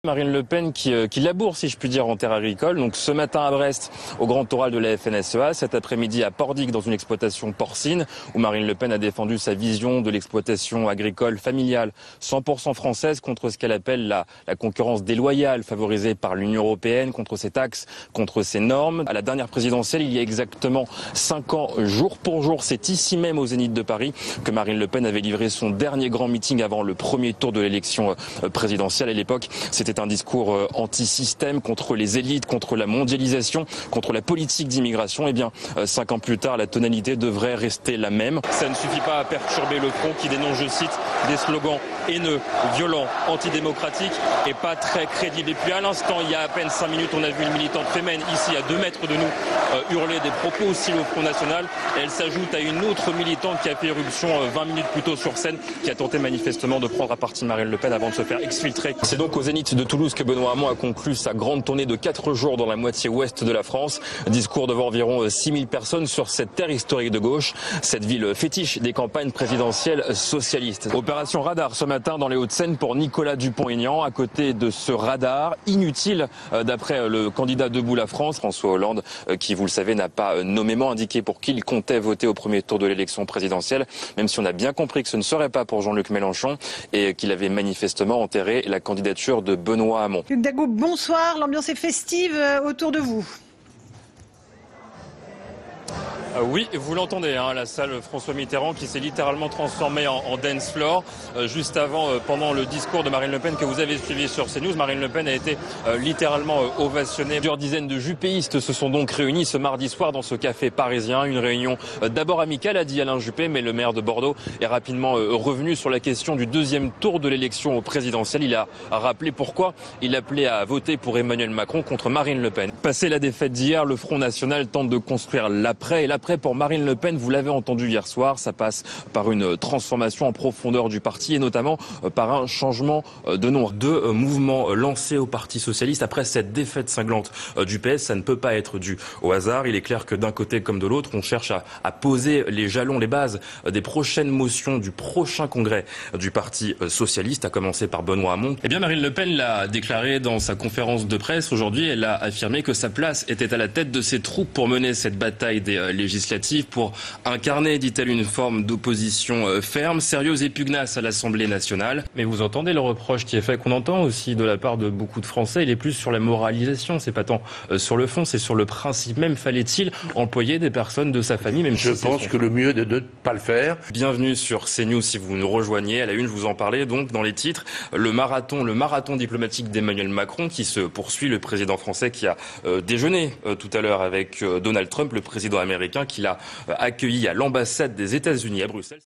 Marine Le Pen qui laboure, si je puis dire, en terre agricole. Donc ce matin à Brest, au grand oral de la FNSEA, cet après-midi à Pordic, dans une exploitation porcine, où Marine Le Pen a défendu sa vision de l'exploitation agricole familiale 100% française contre ce qu'elle appelle la concurrence déloyale favorisée par l'Union européenne, contre ses taxes, contre ses normes. À la dernière présidentielle, il y a exactement 5 ans, jour pour jour, c'est ici même au Zénith de Paris que Marine Le Pen avait livré son dernier grand meeting avant le premier tour de l'élection présidentielle. À l'époque, c'était un discours anti-système contre les élites, contre la mondialisation, contre la politique d'immigration. Eh bien, 5 ans plus tard, la tonalité devrait rester la même. Ça ne suffit pas à perturber le front qui dénonce, je cite, des slogans haineux, violents, antidémocratiques et pas très crédibles. Et puis à l'instant, il y a à peine 5 minutes, on a vu une militante féminine ici à 2 mètres de nous hurler des propos hostiles au Front National. Elle s'ajoute à une autre militante qui a fait éruption 20 minutes plus tôt sur scène, qui a tenté manifestement de prendre à partie Marine Le Pen avant de se faire exfiltrer. C'est donc au Zénith de Toulouse que Benoît Hamon a conclu sa grande tournée de 4 jours dans la moitié ouest de la France. Discours devant environ 6000 personnes sur cette terre historique de gauche, cette ville fétiche des campagnes présidentielles socialistes. Opération radar ce matin dans les Hauts-de-Seine pour Nicolas Dupont-Aignan. À côté de ce radar inutile, d'après le candidat Debout la France, François Hollande, qui, vous le savez, n'a pas nommément indiqué pour qui il comptait voter au premier tour de l'élection présidentielle, même si on a bien compris que ce ne serait pas pour Jean-Luc Mélenchon et qu'il avait manifestement enterré la candidature de Benoît Hamon. Luc Dago, bonsoir. L'ambiance est festive autour de vous. Oui, vous l'entendez, la salle François Mitterrand qui s'est littéralement transformée en dance floor. Juste avant, pendant le discours de Marine Le Pen que vous avez suivi sur CNews, Marine Le Pen a été littéralement ovationnée. Plusieurs dizaines de juppéistes se sont donc réunis ce mardi soir dans ce café parisien. Une réunion d'abord amicale, a dit Alain Juppé, mais le maire de Bordeaux est rapidement revenu sur la question du deuxième tour de l'élection présidentielle. Il a rappelé pourquoi il appelait à voter pour Emmanuel Macron contre Marine Le Pen. Passé la défaite d'hier, le Front National tente de construire l'après. Et l'après pour Marine Le Pen, vous l'avez entendu hier soir, ça passe par une transformation en profondeur du parti et notamment par un changement de nom. 2 mouvements lancés au Parti Socialiste après cette défaite cinglante du PS. Ça ne peut pas être dû au hasard. Il est clair que d'un côté comme de l'autre, on cherche à poser les jalons, les bases des prochaines motions du prochain congrès du Parti Socialiste, à commencer par Benoît Hamon. Eh bien, Marine Le Pen l'a déclaré dans sa conférence de presse aujourd'hui. Elle a affirmé que sa place était à la tête de ses troupes pour mener cette bataille des législatives, pour incarner, dit-elle, une forme d'opposition ferme, sérieuse et pugnace à l'Assemblée nationale. Mais vous entendez le reproche qui est fait, qu'on entend aussi de la part de beaucoup de Français, il est plus sur la moralisation, c'est pas tant sur le fond, c'est sur le principe même. Fallait-il employer des personnes de sa famille, même Je pense que le mieux est de ne pas le faire. Bienvenue sur CNews si vous nous rejoignez. À la une, je vous en parlais donc dans les titres, le marathon diplomatique d'Emmanuel Macron qui se poursuit. Le président français qui a déjeuné tout à l'heure avec Donald Trump, le président américain, qui l'a accueilli à l'ambassade des États-Unis à Bruxelles.